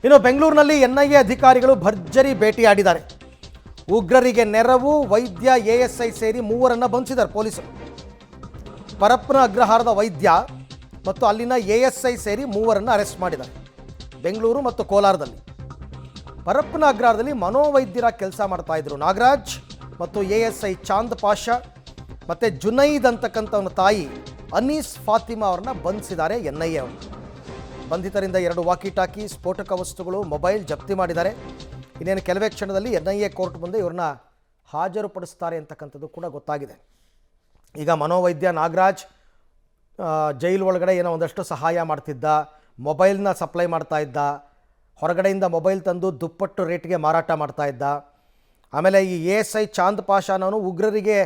ಇನ್ನು ಬೆಂಗಳೂರಿನಲ್ಲಿ ಎನ್ಐಎ ಅಧಿಕಾರಿಗಳು ಭರ್ಜರಿ ಭೇಟಿಯಾಡಿದ್ದಾರೆ. ಉಗ್ರರಿಗೆ ನೆರವು ವೈದ್ಯ ಎಎಸ್ಐ ಸೇರಿ ಮೂವರನ್ನು ಬಂಧಿಸಿದ್ದಾರೆ ಪೊಲೀಸರು. ಪರಪ್ಪನ ಅಗ್ರಹಾರದ ವೈದ್ಯ ಮತ್ತು ಅಲ್ಲಿನ ಎಎಸ್ಐ ಸೇರಿ ಮೂವರನ್ನು ಅರೆಸ್ಟ್ ಮಾಡಿದ್ದಾರೆ ಬೆಂಗಳೂರು ಮತ್ತು ಕೋಲಾರದಲ್ಲಿ. ಪರಪ್ಪನ ಅಗ್ರಹಾರದಲ್ಲಿ ಮನೋವೈದ್ಯರ ಕೆಲಸ ಮಾಡ್ತಾ ಇದ್ರು ನಾಗರಾಜ್ ಮತ್ತು ಎಎಸ್ಐ ಚಾಂದ್ ಪಾಷಾ ಮತ್ತು ಜುನೈದ್ ಅಂತಕ್ಕಂಥವನ ತಾಯಿ ಅನೀಸ್ ಫಾತಿಮಾ ಅವ್ರನ್ನ ಬಂಧಿಸಿದ್ದಾರೆ ಎನ್ಐಎ ಅವರು. ಬಂಧಿತರಿಂದ 2 ವಾಕಿ ಟಾಕಿ, ಸ್ಫೋಟಕ ವಸ್ತುಗಳು, ಮೊಬೈಲ್ ಜಪ್ತಿ ಮಾಡಿದ್ದಾರೆ. ಇನ್ನೇನು ಕೆಲವೇ ಕ್ಷಣದಲ್ಲಿ ಎನ್ಐಎ ಕೋರ್ಟ್ ಮುಂದೆ ಇವ್ರನ್ನ ಹಾಜರುಪಡಿಸ್ತಾರೆ ಅಂತಕ್ಕಂಥದ್ದು ಕೂಡ ಗೊತ್ತಾಗಿದೆ. ಈಗ ಮನೋವೈದ್ಯ ನಾಗರಾಜ್ ಜೈಲು ಒಳಗಡೆ ಏನೋ ಒಂದಷ್ಟು ಸಹಾಯ ಮಾಡ್ತಿದ್ದ, ಮೊಬೈಲ್ನ ಸಪ್ಲೈ ಮಾಡ್ತಾ ಇದ್ದ, ಹೊರಗಡೆಯಿಂದ ಮೊಬೈಲ್ ತಂದು ದುಪ್ಪಟ್ಟು ರೇಟ್ಗೆ ಮಾರಾಟ ಮಾಡ್ತಾ ಇದ್ದ. ಆಮೇಲೆ ಈ ಎಎಸ್ಐ ಚಾಂದ್ ಪಾಷಾನವನು ಉಗ್ರರಿಗೆ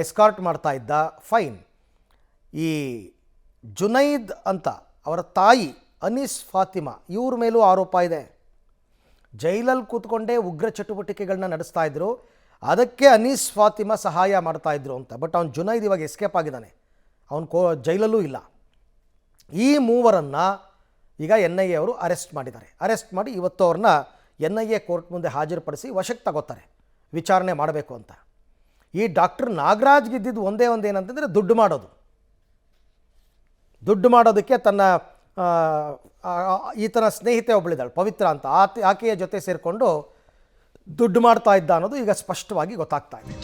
ಎಸ್ಕಾರ್ಟ್ ಮಾಡ್ತಾ ಇದ್ದ. ಫೈನ್. ಈ ಜುನೈದ್ ಅಂತ ಅವರ ತಾಯಿ ಅನೀಸ್ ಫಾತಿಮಾ ಇವ್ರ ಮೇಲೂ ಆರೋಪ ಇದೆ. ಜೈಲಲ್ಲಿ ಕೂತ್ಕೊಂಡೇ ಉಗ್ರ ಚಟುವಟಿಕೆಗಳನ್ನ ನಡೆಸ್ತಾ ಇದ್ರು, ಅದಕ್ಕೆ ಅನೀಸ್ ಫಾತಿಮಾ ಸಹಾಯ ಮಾಡ್ತಾ ಇದ್ರು ಅಂತ. ಬಟ್ ಅವ್ನು ಜುನೈದ್ ಇವಾಗ ಎಸ್ಕೇಪ್ ಆಗಿದ್ದಾನೆ, ಅವನು ಜೈಲಲ್ಲೂ ಇಲ್ಲ. ಈ ಮೂವರನ್ನು ಈಗ ಎನ್ಐಎ ಅವರು ಅರೆಸ್ಟ್ ಮಾಡಿದ್ದಾರೆ. ಅರೆಸ್ಟ್ ಮಾಡಿ ಇವತ್ತು ಅವ್ರನ್ನ ಎನ್ಐಎ ಕೋರ್ಟ್ ಮುಂದೆ ಹಾಜರುಪಡಿಸಿ ವಶಕ್ಕೆ ತಗೋತಾರೆ, ವಿಚಾರಣೆ ಮಾಡಬೇಕು ಅಂತ. ಈ ಡಾಕ್ಟರ್ ನಾಗರಾಜ್ಗಿದ್ದಿದ್ದು ಒಂದೇ ಏನಂತಂದರೆ ದುಡ್ಡು ಮಾಡೋದಕ್ಕೆ ತನ್ನ ಈತನ ಸ್ನೇಹಿತೆ ಒಬ್ಬಳಿದ್ದಾಳೆ ಪವಿತ್ರ ಅಂತ, ಆಕೆಯ ಜೊತೆ ಸೇರಿಕೊಂಡು ದುಡ್ಡು ಮಾಡ್ತಾ ಇದ್ದ ಅನ್ನೋದು ಈಗ ಸ್ಪಷ್ಟವಾಗಿ ಗೊತ್ತಾಗ್ತಾ ಇದೆ.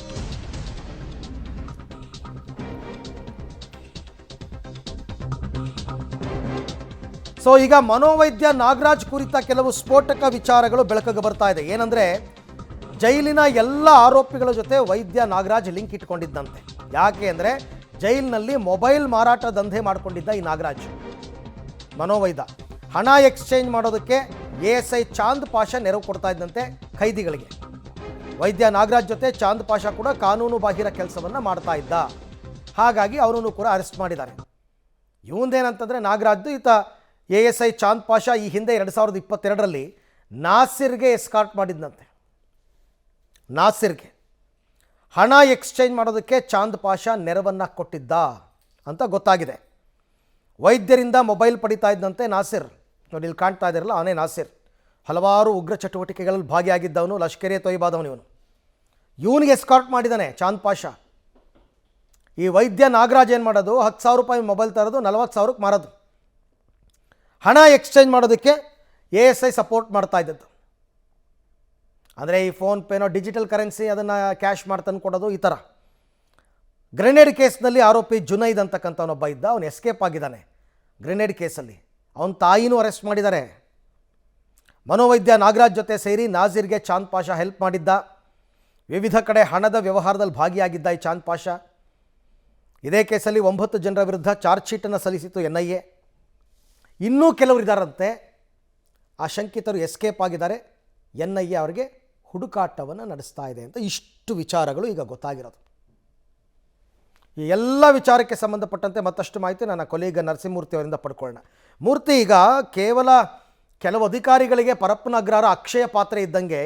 ಸೊ ಈಗ ಮನೋವೈದ್ಯ ನಾಗರಾಜ್ ಕುರಿತ ಕೆಲವು ಸ್ಫೋಟಕ ವಿಚಾರಗಳು ಬೆಳಕಿಗೆ ಬರ್ತಾ ಇದೆ. ಏನಂದರೆ ಜೈಲಿನ ಎಲ್ಲ ಆರೋಪಿಗಳ ಜೊತೆ ವೈದ್ಯ ನಾಗರಾಜ್ ಲಿಂಕ್ ಇಟ್ಕೊಂಡಿದ್ದಂತೆ. ಯಾಕೆ ಅಂದರೆ ಜೈಲಿನಲ್ಲಿ ಮೊಬೈಲ್ ಮಾರಾಟ ದಂಧೆ ಮಾಡಿಕೊಂಡಿದ್ದ ಈ ನಾಗರಾಜ್ ಮನೋವೈದ್ಯ. ಹಣ ಎಕ್ಸ್ಚೇಂಜ್ ಮಾಡೋದಕ್ಕೆ ಎಎಸ್ಐ ಚಾಂದ್ ಪಾಷಾ ನೆರವು ಕೊಡ್ತಾ ಇದ್ದಂತೆ ಖೈದಿಗಳಿಗೆ. ವೈದ್ಯ ನಾಗರಾಜ್ ಜೊತೆ ಚಾಂದ್ ಪಾಷಾ ಕೂಡ ಕಾನೂನು ಬಾಹಿರ ಕೆಲಸವನ್ನು ಮಾಡ್ತಾ ಇದ್ದ. ಹಾಗಾಗಿ ಅವರನ್ನು ಕೂಡ ಅರೆಸ್ಟ್ ಮಾಡಿದ್ದಾರೆ. ಇವಂದೇನಂತಂದರೆ ನಾಗರಾಜ್ದು ಈತ ಎಎಸ್ಐ ಚಾಂದ್ ಪಾಷಾ ಈ ಹಿಂದೆ 2022ರಲ್ಲಿ ನಾಸಿರ್ಗೆ ಎಸ್ಕಾರ್ಟ್ ಮಾಡಿದ್ದಂತೆ. ನಾಸಿರ್ಗೆ ಹಣ ಎಕ್ಸ್ಚೇಂಜ್ ಮಾಡೋದಕ್ಕೆ ಚಾಂದ್ ಪಾಷಾ ನೆರವನ್ನು ಕೊಟ್ಟಿದ್ದ ಅಂತ ಗೊತ್ತಾಗಿದೆ. ವೈದ್ಯರಿಂದ ಮೊಬೈಲ್ ಪಡಿತಾ ಇದ್ದಂತೆ ನಾಸಿರ್, ನೋಡಿ ಇಲ್ಲಿ ಕಾಣ್ತಾ ಇದ್ದಾರಲ್ಲ ಅವನೇ ನಾಸಿರ್. ಹಲವಾರು ಉಗ್ರ ಚಟುವಟಿಕೆಗಳಲ್ಲಿ ಭಾಗಿಯಾಗಿದ್ದವನು, ಲಷ್ಕರೆ ತೊಯ್ಬಾದವನು ಇವನು. ಇವನಿಗೆ ಎಸ್ಕಾರ್ಟ್ ಮಾಡಿದ್ದಾನೆ ಚಾಂದ್ ಪಾಷಾ. ಈ ವೈದ್ಯ ನಾಗರಾಜ್ ಏನು ಮಾಡೋದು, 10,000 ರೂಪಾಯಿ ಮೊಬೈಲ್ ತರೋದು, 40,000ಕ್ಕೆ ಮಾರೋದು. ಹಣ ಎಕ್ಸ್ಚೇಂಜ್ ಮಾಡೋದಕ್ಕೆ ಎಎಸ್ಐ ಸಪೋರ್ಟ್ ಮಾಡ್ತಾ ಇದ್ದದ್ದು. ಅಂದರೆ ಈ ಫೋನ್ಪೇನೋ ಡಿಜಿಟಲ್ ಕರೆನ್ಸಿ ಅದನ್ನು ಕ್ಯಾಶ್ ಮಾಡಿ ತಂದು ಕೊಡೋದು, ಈ ಥರ. ಗ್ರೆನೇಡ್ ಕೇಸ್ನಲ್ಲಿ ಆರೋಪಿ ಜುನೈದ್ ಅಂತಕ್ಕಂಥವನೊಬ್ಬ ಇದ್ದ, ಅವನು ಎಸ್ಕೇಪ್ ಆಗಿದ್ದಾನೆ ಗ್ರೆನೇಡ್ ಕೇಸಲ್ಲಿ. ಅವನ ತಾಯಿನೂ ಅರೆಸ್ಟ್ ಮಾಡಿದ್ದಾರೆ. ಮನೋವೈದ್ಯ ನಾಗರಾಜ್ ಜೊತೆ ಸೇರಿ ನಾಜಿರ್ಗೆ ಚಾಂದ್ ಪಾಷಾ ಹೆಲ್ಪ್ ಮಾಡಿದ್ದ. ವಿವಿಧ ಕಡೆ ಹಣದ ವ್ಯವಹಾರದಲ್ಲಿ ಭಾಗಿಯಾಗಿದ್ದ ಈ ಚಾಂದ್ ಪಾಷಾ. ಇದೇ ಕೇಸಲ್ಲಿ 9 ಜನರ ವಿರುದ್ಧ ಚಾರ್ಜ್ ಶೀಟನ್ನು ಸಲ್ಲಿಸಿತು ಎನ್ಐಎ. ಇನ್ನೂ ಕೆಲವರು ಇದ್ದಾರಂತೆ, ಆ ಶಂಕಿತರು ಎಸ್ಕೇಪ್ ಆಗಿದ್ದಾರೆ. ಎನ್ಐಎ ಅವರಿಗೆ ಹುಡುಕಾಟವನ್ನು ನಡೆಸ್ತಾ ಇದೆ ಅಂತ ಇಷ್ಟು ವಿಚಾರಗಳು ಈಗ ಗೊತ್ತಾಗಿರೋದು. ಈ ಎಲ್ಲ ವಿಚಾರಕ್ಕೆ ಸಂಬಂಧಪಟ್ಟಂತೆ ಮತ್ತಷ್ಟು ಮಾಹಿತಿ ನನ್ನ ಕೊಲೀಗ ನರಸಿಂಹಮೂರ್ತಿ ಅವರಿಂದ ಪಡ್ಕೊಳ್ಳೋಣ. ಮೂರ್ತಿ, ಈಗ ಕೇವಲ ಕೆಲವು ಅಧಿಕಾರಿಗಳಿಗೆ ಪರಪ್ಪನ ಅಗ್ರಹಾರ ಅಕ್ಷಯ ಪಾತ್ರೆ ಇದ್ದಂಗೆ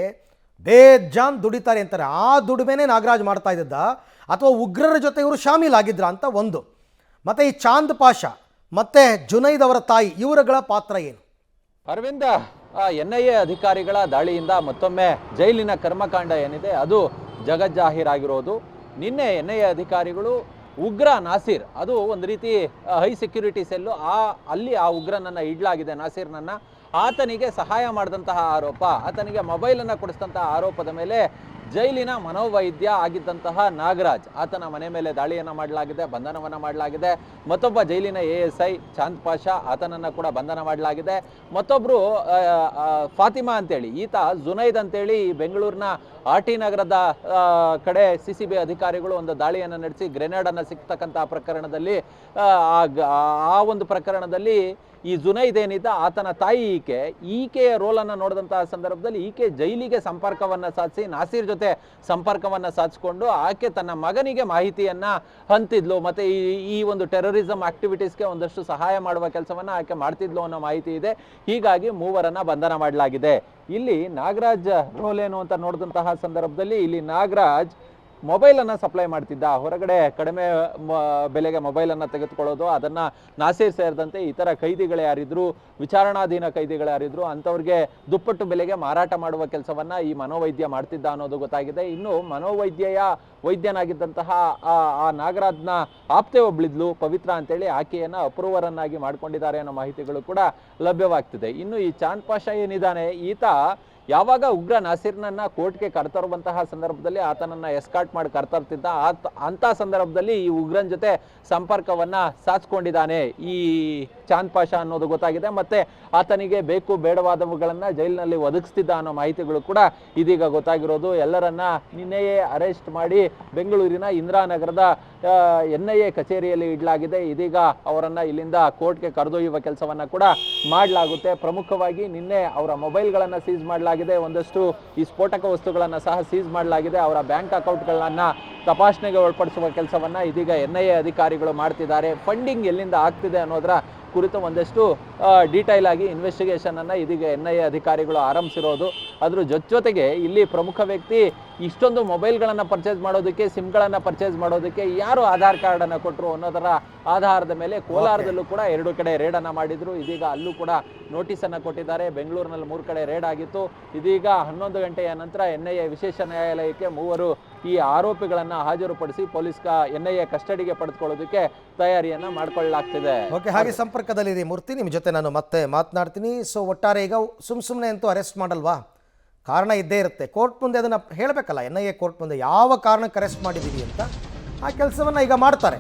ಬೇಜಾನ್ ದುಡಿತಾರೆ ಅಂತಾರೆ. ಆ ದುಡಿಮೆನೇ ನಾಗರಾಜ್ ಮಾಡ್ತಾ ಇದ್ದ ಅಥವಾ ಉಗ್ರರ ಜೊತೆ ಇವರು ಶಾಮೀಲಾಗಿದ್ರ ಅಂತ ಒಂದು. ಮತ್ತು ಈ ಚಾಂದ್ ಪಾಷಾ ಮತ್ತು ಜುನೈದ್ ಅವರ ತಾಯಿ ಇವರುಗಳ ಪಾತ್ರ ಏನು? ಅರವಿಂದ, ಎನ್ಐಎ ಅಧಿಕಾರಿಗಳ ದಾಳಿಯಿಂದ ಮತ್ತೊಮ್ಮೆ ಜೈಲಿನ ಕರ್ಮಕಾಂಡ ಏನಿದೆ ಅದು ಜಗಜ್ಜಾಹೀರಾಗಿರೋದು. ನಿನ್ನೆ ಎನ್ಐಎ ಅಧಿಕಾರಿಗಳು ಉಗ್ರ ನಾಸಿರ್, ಅದು ಒಂದು ರೀತಿ ಹೈ ಸೆಕ್ಯೂರಿಟಿ ಸೆಲ್ಲು, ಅಲ್ಲಿ ಆ ಉಗ್ರನನ್ನು ಇಡಲಾಗಿದೆ ನಾಸಿರ್ನನ್ನು. ಆತನಿಗೆ ಸಹಾಯ ಮಾಡಿದಂತಹ ಆರೋಪ, ಆತನಿಗೆ ಮೊಬೈಲನ್ನು ಕೊಡಿಸಿದಂತಹ ಆರೋಪದ ಮೇಲೆ ಜೈಲಿನ ಮನೋವೈದ್ಯ ಆಗಿದ್ದಂತಹ ನಾಗರಾಜ್, ಆತನ ಮನೆ ಮೇಲೆ ದಾಳಿಯನ್ನು ಮಾಡಲಾಗಿದೆ, ಬಂಧನವನ್ನು ಮಾಡಲಾಗಿದೆ. ಮತ್ತೊಬ್ಬ ಜೈಲಿನ ಎಎಸ್ಐ ಚಾಂದ್ ಪಾಷಾ, ಆತನನ್ನು ಕೂಡ ಬಂಧನ ಮಾಡಲಾಗಿದೆ. ಮತ್ತೊಬ್ಬರು ಫಾತಿಮಾ ಅಂತೇಳಿ, ಈತ ಜುನೈದ್ ಅಂತೇಳಿ ಬೆಂಗಳೂರಿನ ಆರ್ಟಿ ನಗರದ ಕಡೆ CCB ಅಧಿಕಾರಿಗಳು ಒಂದು ದಾಳಿಯನ್ನು ನಡೆಸಿ ಗ್ರೆನೇಡನ್ನು ಸಿಕ್ತಕ್ಕಂಥ ಪ್ರಕರಣದಲ್ಲಿ ಆ ಒಂದು ಪ್ರಕರಣದಲ್ಲಿ ಈ ಜುನೈದ್ ಏನಿದ್ದ ಆತನ ತಾಯಿ ಈಕೆಯ ರೋಲನ್ನು ನೋಡಿದಂತಹ ಸಂದರ್ಭದಲ್ಲಿ ಈಕೆ ಜೈಲಿಗೆ ಸಂಪರ್ಕವನ್ನು ಸಾಧಿಸಿ ನಾಸಿರ್ ಜೊತೆ ಸಂಪರ್ಕವನ್ನು ಸಾಧಿಸಿಕೊಂಡು ಆಕೆ ತನ್ನ ಮಗನಿಗೆ ಮಾಹಿತಿಯನ್ನು ಹಂಚಿದ್ಲು. ಮತ್ತು ಈ ಒಂದು ಟೆರರಿಸಮ್ ಆಕ್ಟಿವಿಟೀಸ್ಗೆ ಒಂದಷ್ಟು ಸಹಾಯ ಮಾಡುವ ಕೆಲಸವನ್ನು ಆಕೆ ಮಾಡ್ತಿದ್ಲು ಅನ್ನೋ ಮಾಹಿತಿ ಇದೆ. ಹೀಗಾಗಿ ಮೂವರನ್ನು ಬಂಧನ ಮಾಡಲಾಗಿದೆ. ಇಲ್ಲಿ ನಾಗರಾಜ್ ರೋಲ್ ಏನು ಅಂತ ನೋಡಿದಂತಹ ಸಂದರ್ಭದಲ್ಲಿ ಇಲ್ಲಿ ನಾಗರಾಜ್ ಮೊಬೈಲನ್ನು ಸಪ್ಲೈ ಮಾಡ್ತಿದ್ದ. ಹೊರಗಡೆ ಕಡಿಮೆ ಬೆಲೆಗೆ ಮೊಬೈಲನ್ನು ತೆಗೆದುಕೊಳ್ಳೋದು, ಅದನ್ನು ನಾಸೀರ್ ಸೇರಿದಂತೆ ಇತರ ಕೈದಿಗಳು ಯಾರಿದ್ರು, ವಿಚಾರಣಾಧೀನ ಕೈದಿಗಳು ಯಾರಿದ್ರು ಅಂಥವ್ರಿಗೆ ದುಪ್ಪಟ್ಟು ಬೆಲೆಗೆ ಮಾರಾಟ ಮಾಡುವ ಕೆಲಸವನ್ನು ಈ ಮನೋವೈದ್ಯ ಮಾಡ್ತಿದ್ದ ಅನ್ನೋದು ಗೊತ್ತಾಗಿದೆ. ಇನ್ನು ವೈದ್ಯನಾಗಿದ್ದಂತಹ ಆ ನಾಗರಾಜ್ನ ಆಪ್ತೆ ಒಬ್ಳಿದ್ಲು ಪವಿತ್ರ ಅಂತೇಳಿ, ಆಕೆಯನ್ನು ಅಪ್ರೂವರನ್ನಾಗಿ ಮಾಡ್ಕೊಂಡಿದ್ದಾರೆ ಅನ್ನೋ ಮಾಹಿತಿಗಳು ಕೂಡ ಲಭ್ಯವಾಗ್ತಿದೆ. ಇನ್ನು ಈ ಚಾಂದ್ ಪಾಷಾ ಏನಿದ್ದಾನೆ, ಈತ ಯಾವಾಗ ಉಗ್ರ ನಾಸೀರ್ನನ್ನ ಕೋರ್ಟ್ಗೆ ಕರ್ತರುವಂತಹ ಸಂದರ್ಭದಲ್ಲಿ ಆತನನ್ನ ಎಸ್ಕಾರ್ಟ್ ಮಾಡಿ ಕರ್ತರ್ತಿದ್ದ, ಅಂತ ಸಂದರ್ಭದಲ್ಲಿ ಈ ಉಗ್ರನ ಜೊತೆ ಸಂಪರ್ಕವನ್ನ ಸಾಧಿಸ್ಕೊಂಡಿದ್ದಾನೆ ಈ ಚಾಂದ್ ಪಾಷಾ ಅನ್ನೋದು ಗೊತ್ತಾಗಿದೆ. ಮತ್ತೆ ಆತನಿಗೆ ಬೇಕು ಬೇಡವಾದವುಗಳನ್ನ ಜೈಲಿನಲ್ಲಿ ಒದಗಿಸ್ತಿದ್ದ ಅನ್ನೋ ಮಾಹಿತಿಗಳು ಕೂಡ ಇದೀಗ ಗೊತ್ತಾಗಿರೋದು. ಎಲ್ಲರನ್ನ ನಿನ್ನೆಯೇ ಅರೆಸ್ಟ್ ಮಾಡಿ ಬೆಂಗಳೂರಿನ ಇಂದಿರಾನಗರದ NIA ಕಚೇರಿಯಲ್ಲಿ ಇಡಲಾಗಿದೆ. ಇದೀಗ ಅವರನ್ನ ಇಲ್ಲಿಂದ ಕೋರ್ಟ್ಗೆ ಕರೆದೊಯ್ಯುವ ಕೆಲಸವನ್ನ ಕೂಡ ಮಾಡಲಾಗುತ್ತೆ. ಪ್ರಮುಖವಾಗಿ ನಿನ್ನೆ ಅವರ ಮೊಬೈಲ್ಗಳನ್ನು ಸೀಸ್ ಮಾಡಲಾಗಿದೆ, ಒಂದಷ್ಟು ಈ ಸ್ಫೋಟಕ ವಸ್ತುಗಳನ್ನು ಸಹ ಸೀಸ್ ಮಾಡಲಾಗಿದೆ. ಅವರ ಬ್ಯಾಂಕ್ ಅಕೌಂಟ್ಗಳನ್ನ ತಪಾಸಣೆಗೆ ಒಳಪಡಿಸುವ ಕೆಲಸವನ್ನ ಇದೀಗ NIA ಅಧಿಕಾರಿಗಳು ಮಾಡ್ತಿದ್ದಾರೆ. ಫಂಡಿಂಗ್ ಎಲ್ಲಿಂದ ಆಗ್ತಿದೆ ಅನ್ನೋದರ ಕುರಿತು ಒಂದಷ್ಟು ಡೀಟೈಲ್ ಆಗಿ ಇನ್ವೆಸ್ಟಿಗೇಷನ್ ಅನ್ನ ಇದೀಗ NIA ಅಧಿಕಾರಿಗಳು ಆರಂಭಿಸಿರೋದು. ಅದ್ರ ಜೊತೆಗೆ ಇಲ್ಲಿ ಪ್ರಮುಖ ವ್ಯಕ್ತಿ ಇಷ್ಟೊಂದು ಮೊಬೈಲ್ಗಳನ್ನು ಪರ್ಚೇಸ್ ಮಾಡೋದಕ್ಕೆ, ಸಿಮ್ಗಳನ್ನು ಪರ್ಚೇಸ್ ಮಾಡೋದಕ್ಕೆ ಯಾರು ಆಧಾರ್ ಕಾರ್ಡನ್ನು ಕೊಟ್ಟರು ಅನ್ನೋದರ ಆಧಾರದ ಮೇಲೆ ಕೋಲಾರದಲ್ಲೂ ಕೂಡ 2 ಕಡೆ ರೇಡನ್ನು ಮಾಡಿದ್ರು. ಇದೀಗ ಅಲ್ಲೂ ಕೂಡ ನೋಟಿಸನ್ನು ಕೊಟ್ಟಿದ್ದಾರೆ. ಬೆಂಗಳೂರಿನಲ್ಲಿ 3 ಕಡೆ ರೇಡ್ ಆಗಿತ್ತು. ಇದೀಗ 11 ಗಂಟೆಯ ನಂತರ NIA ವಿಶೇಷ ನ್ಯಾಯಾಲಯಕ್ಕೆ 3 ಈ ಆರೋಪಿಗಳನ್ನು ಹಾಜರುಪಡಿಸಿ NIA ಕಸ್ಟಡಿಗೆ ಪಡೆದುಕೊಳ್ಳೋದಕ್ಕೆ ತಯಾರಿಯನ್ನು ಮಾಡಿಕೊಳ್ಳಲಾಗ್ತಿದೆ. ಓಕೆ, ಹಾಗೆ ಸಂಪರ್ಕದಲ್ಲಿರಿ ಮೂರ್ತಿ, ನಿಮ್ಮ ಜೊತೆ ನಾನು ಮತ್ತೆ ಮಾತನಾಡ್ತೀನಿ. ಸೊ ಒಟ್ಟಾರೆ ಈಗ ಸುಮ್ಮನೆ ಅಂತೂ ಅರೆಸ್ಟ್ ಮಾಡಲ್ವಾ? ಕಾರಣ ಇದ್ದೇ ಇರುತ್ತೆ. ಕೋರ್ಟ್ ಮುಂದೆ ಅದನ್ನು ಹೇಳಬೇಕಲ್ಲ, NIA ಕೋರ್ಟ್ ಮುಂದೆ ಯಾವ ಕಾರಣಕ್ಕೆ ಅರೆಸ್ಟ್ ಮಾಡಿದ್ದೀವಿ ಅಂತ. ಆ ಕೆಲಸವನ್ನು ಈಗ ಮಾಡ್ತಾರೆ.